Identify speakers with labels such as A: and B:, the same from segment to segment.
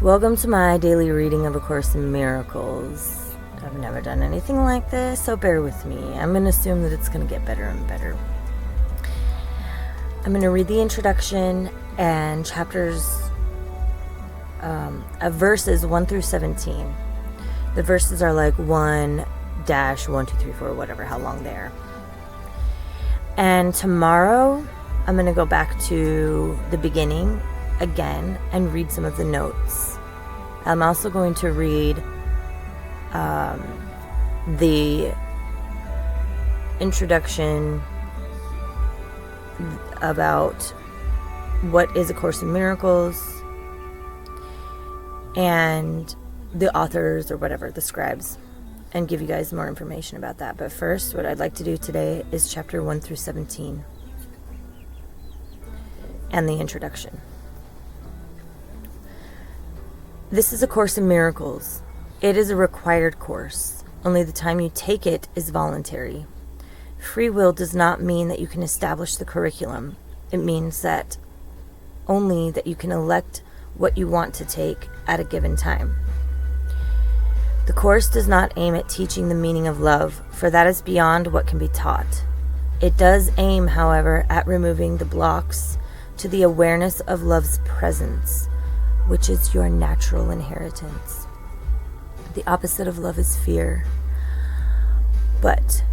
A: Welcome to my daily reading of A Course in Miracles. I've never done anything like this, so bear with me. I'm going to assume that it's going to get better and better. I'm going to read the introduction and chapters of verses 1 through 17. The verses are like 1-1, 2, 3, 4, whatever, how long they are. And tomorrow, I'm going to go back to the beginning again and read some of the notes. I'm also going to read the introduction about what is A Course in Miracles and the authors or whatever, the scribes, and give you guys more information about that. But first, what I'd like to do today is chapter 1 through 17 and the introduction. This is A Course in Miracles. It is a required course. Only the time you take it is voluntary. Free will does not mean that you can establish the curriculum. It means that only that you can elect what you want to take at a given time. The course does not aim at teaching the meaning of love, for that is beyond what can be taught. It does aim, however, at removing the blocks to the awareness of love's presence, which is your natural inheritance. The opposite of love is fear. But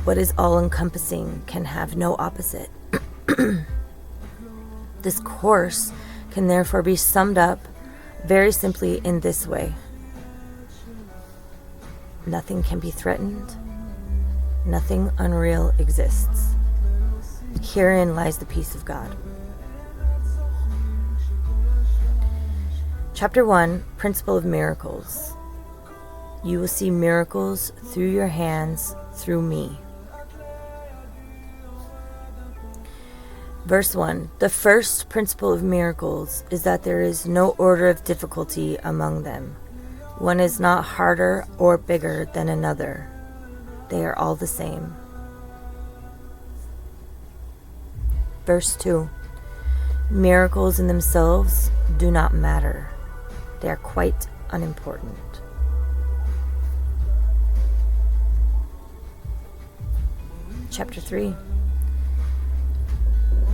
A: what is all-encompassing can have no opposite. This course can therefore be summed up very simply in this way. Nothing can be threatened. Nothing unreal exists. Herein lies the peace of God. Chapter 1, Principle of Miracles. You will see miracles through your hands, through me. Verse 1. The first principle of miracles is that there is no order of difficulty among them. One is not harder or bigger than another. They are all the same. Verse 2. Miracles in themselves do not matter. They are quite unimportant. Chapter 3.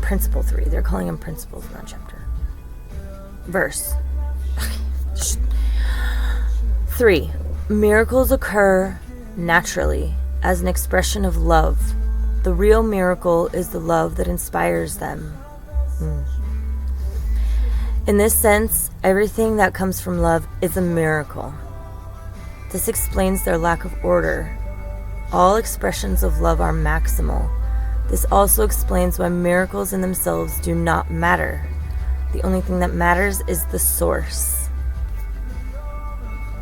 A: Principle 3. They're calling them principles, not chapter. Verse 3. Miracles occur naturally as an expression of love. The real miracle is the love that inspires them. In this sense, everything that comes from love is a miracle. This explains their lack of order. All expressions of love are maximal. This also explains why miracles in themselves do not matter. The only thing that matters is the source.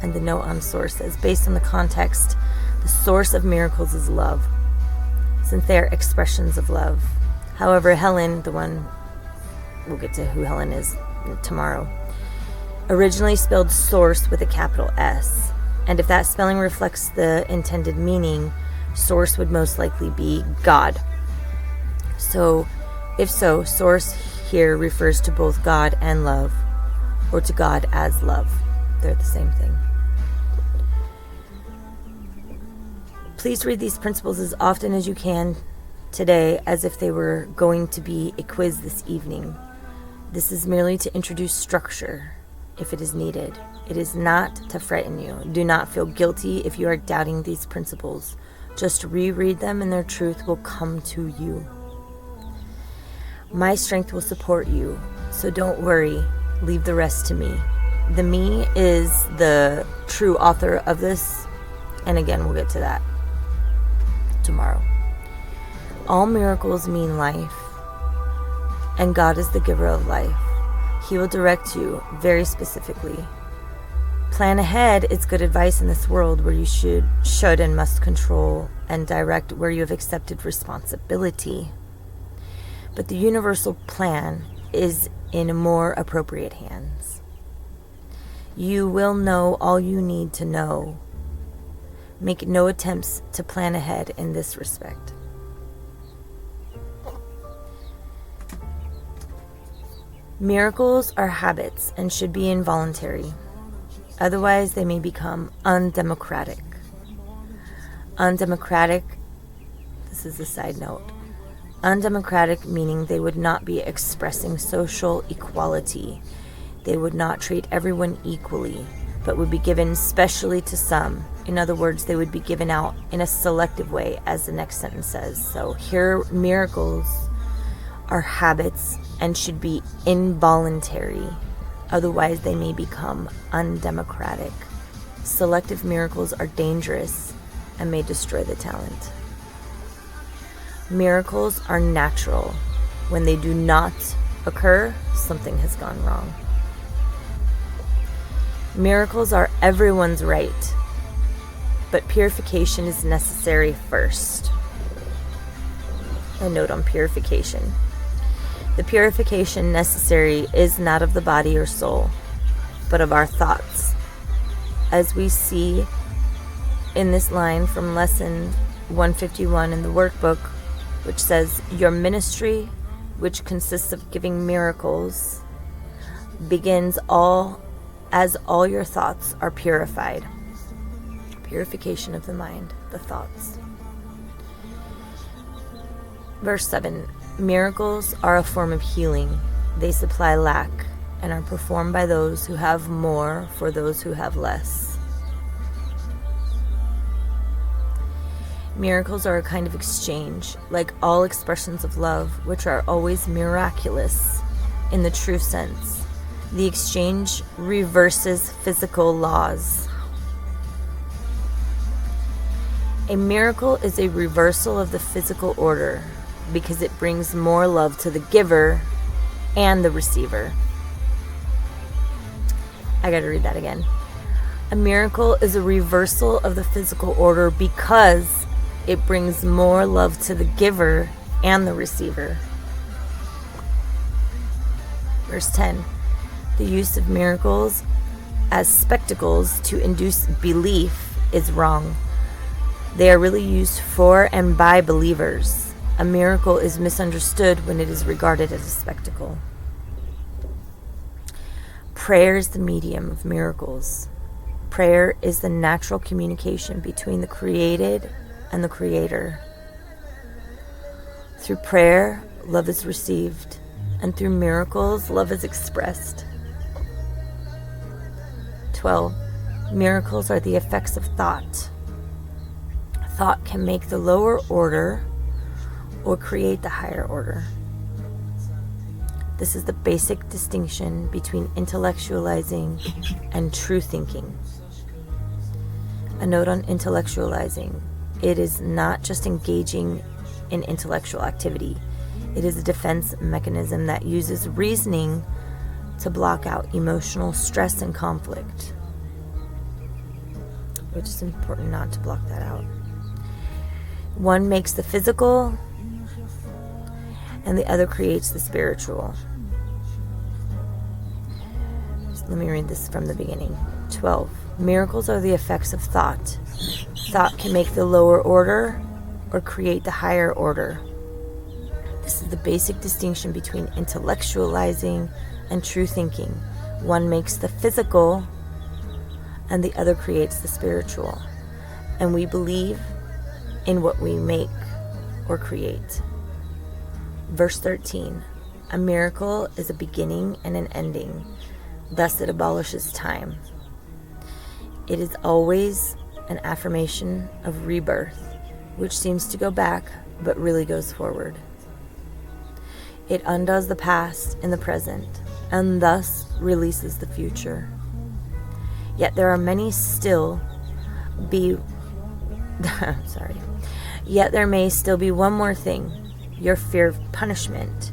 A: And the note on source says, based on the context, the source of miracles is love, since they are expressions of love. However, Helen, the one, we'll get to who Helen is tomorrow, originally spelled source with a capital S, and if that spelling reflects the intended meaning, source would most likely be God. So, if so, source here refers to both God and love, or to God as love. They're the same thing. Please read these principles as often as you can today, as if they were going to be a quiz this evening. This is merely to introduce structure, if it is needed. It is not to frighten you. Do not feel guilty if you are doubting these principles. Just reread them and their truth will come to you. My strength will support you, so don't worry. Leave the rest to me. The me is the true author of this, and again, we'll get to that tomorrow. All miracles mean life, and God is the giver of life. He will direct you very specifically. Plan ahead is good advice in this world where you should and must control and direct where you have accepted responsibility. But the universal plan is in more appropriate hands. You will know all you need to know. Make no attempts to plan ahead in this respect. Miracles are habits and should be involuntary. Otherwise, they may become undemocratic. Undemocratic, this is a side note. Undemocratic meaning they would not be expressing social equality. They would not treat everyone equally, but would be given specially to some. In other words, they would be given out in a selective way, as the next sentence says. So here, miracles are habits and should be involuntary. Otherwise, they may become undemocratic. Selective miracles are dangerous and may destroy the talent. Miracles are natural. When they do not occur, something has gone wrong. Miracles are everyone's right, but purification is necessary first. A note on purification. The purification necessary is not of the body or soul, but of our thoughts. As we see in this line from lesson 151 in the workbook, which says, your ministry, which consists of giving miracles, begins as all your thoughts are purified. Purification of the mind, the thoughts. Verse 7, miracles are a form of healing. They supply lack and are performed by those who have more for those who have less. Miracles are a kind of exchange, like all expressions of love, which are always miraculous in the true sense. The exchange reverses physical laws. A miracle is a reversal of the physical order because it brings more love to the giver and the receiver. I gotta read that again. A miracle is a reversal of the physical order because it brings more love to the giver and the receiver. Verse 10. The use of miracles as spectacles to induce belief is wrong. They are really used for and by believers. A miracle is misunderstood when it is regarded as a spectacle. Prayer is the medium of miracles. Prayer is the natural communication between the created and the Creator. Through prayer, love is received, and through miracles, love is expressed. 12. Miracles are the effects of thought. Thought can make the lower order or create the higher order. This is the basic distinction between intellectualizing and true thinking. A note on intellectualizing. It is not just engaging in intellectual activity. It is a defense mechanism that uses reasoning to block out emotional stress and conflict, which is important not to block that out. One makes the physical, and the other creates the spiritual. So let me read this from the beginning. 12. Miracles are the effects of thought. Thought can make the lower order or create the higher order. This is the basic distinction between intellectualizing and true thinking. One makes the physical and the other creates the spiritual. And we believe in what we make or create. Verse 13. A miracle is a beginning and an ending. Thus it abolishes time. It is always an affirmation of rebirth, which seems to go back but really goes forward. It undoes the past in the present and thus releases the future. Yet there are many still be Yet there may still be one more thing, your fear of punishment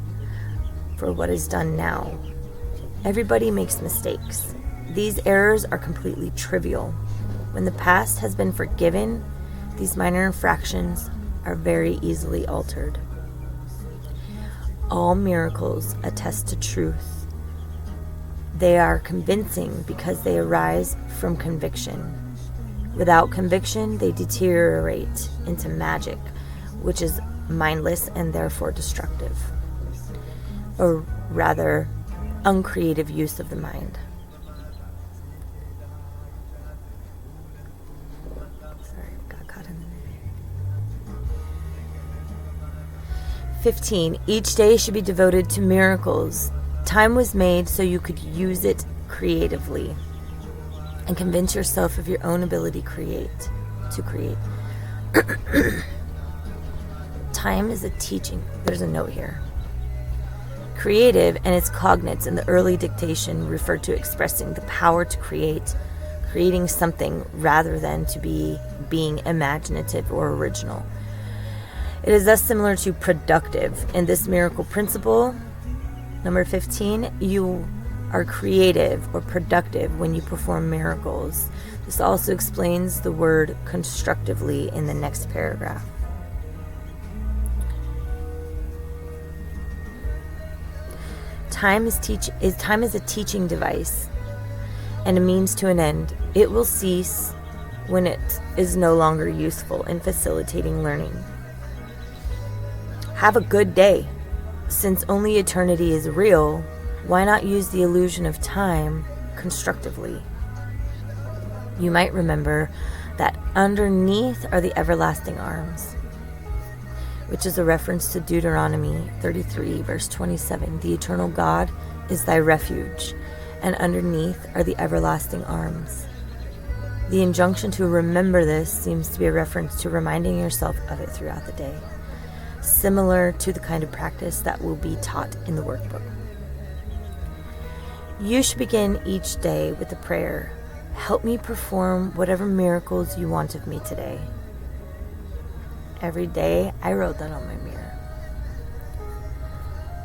A: for what is done now. Everybody makes mistakes. These errors are completely trivial. When the past has been forgiven, these minor infractions are very easily altered. All miracles attest to truth. They are convincing because they arise from conviction. Without conviction, they deteriorate into magic, which is mindless and therefore destructive. Or rather, uncreative use of the mind. Sorry, got caught in the 15. Each day should be devoted to miracles. Time was made so you could use it creatively and convince yourself of your own ability to create. Time is a teaching. There's a note here. Creative and its cognates in the early dictation referred to expressing the power to creating something rather than to being imaginative or original. It is thus similar to productive. In this miracle principle, number 15, you are creative or productive when you perform miracles. This also explains the word constructively in the next paragraph. Time is a teaching device and a means to an end. It will cease when it is no longer useful in facilitating learning. Have a good day. Since only eternity is real, why not use the illusion of time constructively? You might remember that underneath are the everlasting arms, which is a reference to Deuteronomy 33, verse 27. The eternal God is thy refuge, and underneath are the everlasting arms. The injunction to remember this seems to be a reference to reminding yourself of it throughout the day, similar to the kind of practice that will be taught in the workbook. You should begin each day with a prayer. Help me perform whatever miracles you want of me today. Every day, I wrote that on my mirror.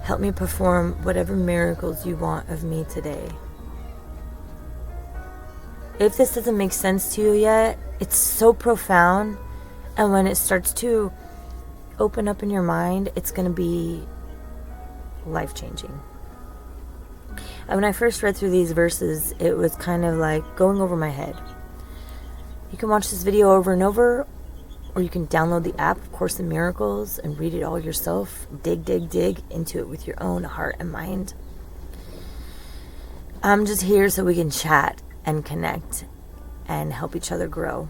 A: Help me perform whatever miracles you want of me today. If this doesn't make sense to you yet, it's so profound, and when it starts to open up in your mind, it's going to be life-changing. And when I first read through these verses, it was kind of like going over my head. You can watch this video over and over, or you can download the app, of Course in Miracles, and read it all yourself. Dig into it with your own heart and mind. I'm just here so we can chat and connect and help each other grow.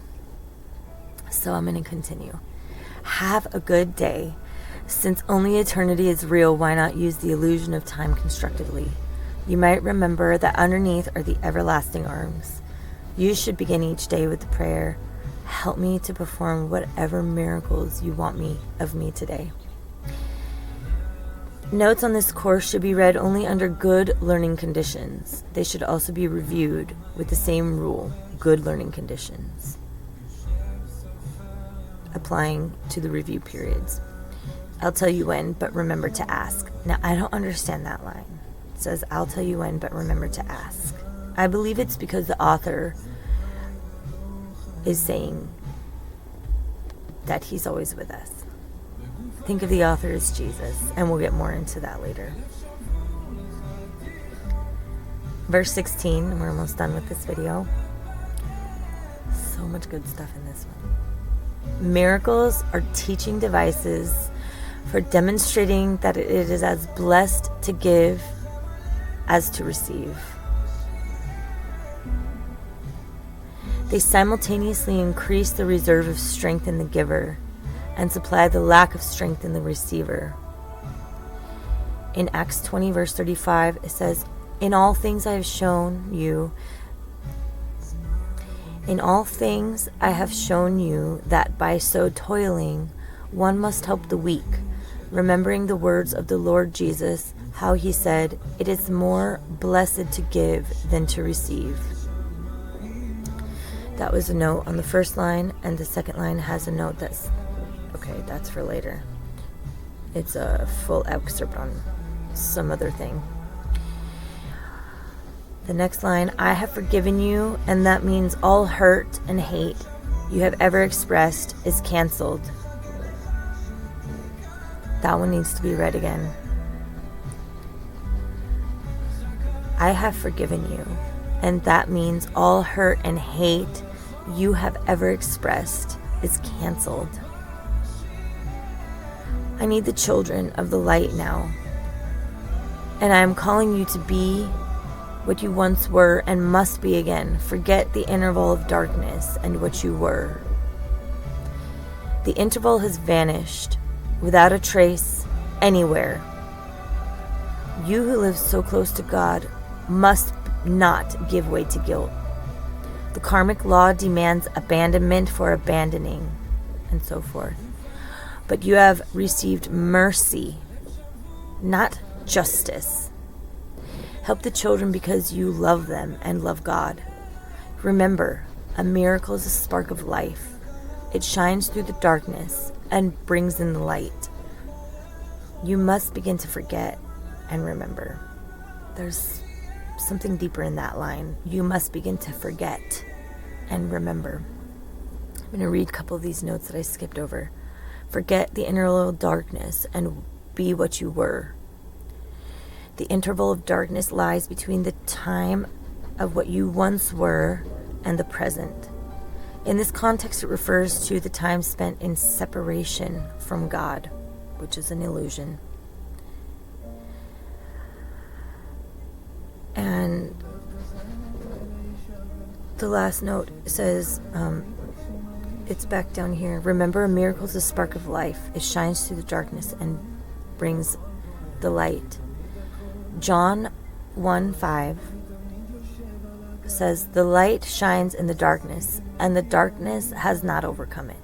A: So I'm going to continue. Have a good day. Since only eternity is real, why not use the illusion of time constructively? You might remember that underneath are the everlasting arms. You should begin each day with the prayer, help me to perform whatever miracles you want of me today. Notes on this course should be read only under good learning conditions. They should also be reviewed with the same rule, good learning conditions, applying to the review periods. I'll tell you when, but remember to ask. Now, I don't understand that line. It says, I'll tell you when, but remember to ask. I believe it's because the author is saying that he's always with us. Think of the author as Jesus, and we'll get more into that later. Verse 16, and we're almost done with this video. So much good stuff in this one. Miracles are teaching devices for demonstrating that it is as blessed to give as to receive. They simultaneously increase the reserve of strength in the giver and supply the lack of strength in the receiver. In Acts 20, verse 35, it says, In all things I have shown you that by so toiling, one must help the weak, remembering the words of the Lord Jesus, how he said, It is more blessed to give than to receive. That was a note on the first line, and the second line has a note that's for later. It's a full excerpt on some other thing. The next line, I have forgiven you, and that means all hurt and hate you have ever expressed is canceled. That one needs to be read again. I have forgiven you, and that means all hurt and hate you have ever expressed is canceled. I need the children of the light now. And I am calling you to be what you once were and must be again. Forget the interval of darkness and what you were. The interval has vanished without a trace anywhere. You who live so close to God must not give way to guilt. The karmic law demands abandonment for abandoning, and so forth. But you have received mercy, not justice. Help the children because you love them and love God. Remember, a miracle is a spark of life. It shines through the darkness and brings in the light. You must begin to forget and remember. There's something deeper in that line. You must begin to forget and remember. I'm going to read a couple of these notes that I skipped over. Forget the interval of darkness and be what you were. The interval of darkness lies between the time of what you once were and the present. In this context, it refers to the time spent in separation from God, which is an illusion. And the last note says, it's back down here. Remember, a miracle is a spark of life. It shines through the darkness and brings the light. John 1:5 says, the light shines in the darkness, and the darkness has not overcome it.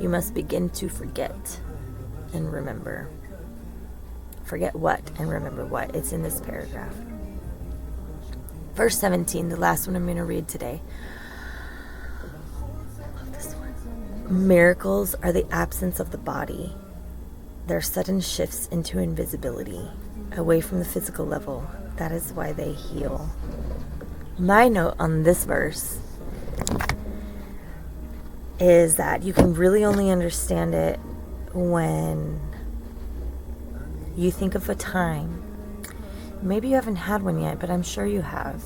A: You must begin to forget and remember. Forget what and remember what. It's in this paragraph. Verse 17, the last one I'm going to read today. I love this one. Miracles are the absence of the body. They're sudden shifts into invisibility, away from the physical level. That is why they heal. My note on this verse is that you can really only understand it when you think of a time, maybe you haven't had one yet, but I'm sure you have,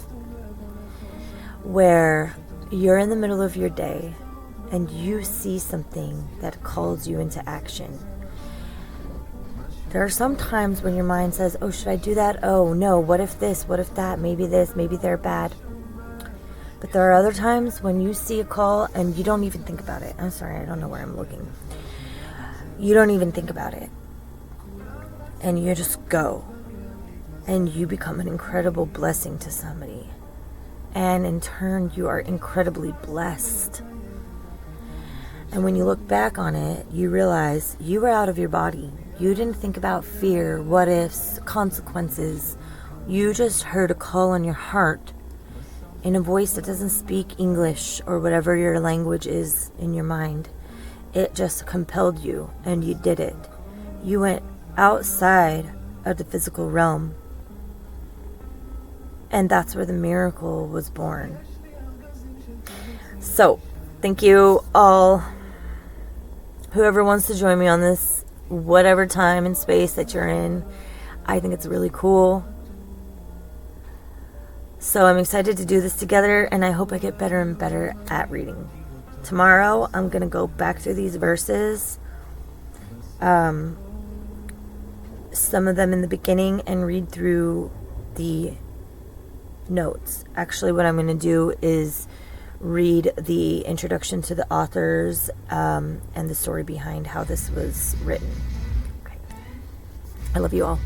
A: where you're in the middle of your day and you see something that calls you into action. There are some times when your mind says, oh, should I do that? Oh, no, what if this? What if that? Maybe this, maybe they're bad. But there are other times when you see a call and you don't even think about it. I'm sorry, I don't know where I'm looking. You don't even think about it. And you just go. And you become an incredible blessing to somebody. And in turn, you are incredibly blessed. And when you look back on it, you realize you were out of your body. You didn't think about fear, what ifs, consequences. You just heard a call on your heart in a voice that doesn't speak English or whatever your language is in your mind. It just compelled you, and you did it. You went outside of the physical realm. And that's where the miracle was born. So, thank you all. Whoever wants to join me on this, whatever time and space that you're in, I think it's really cool. So I'm excited to do this together, and I hope I get better and better at reading. Tomorrow, I'm going to go back through these verses, some of them in the beginning, and read through the notes. Actually, what I'm going to do is read the introduction to the authors and the story behind how this was written. Okay. I love you all.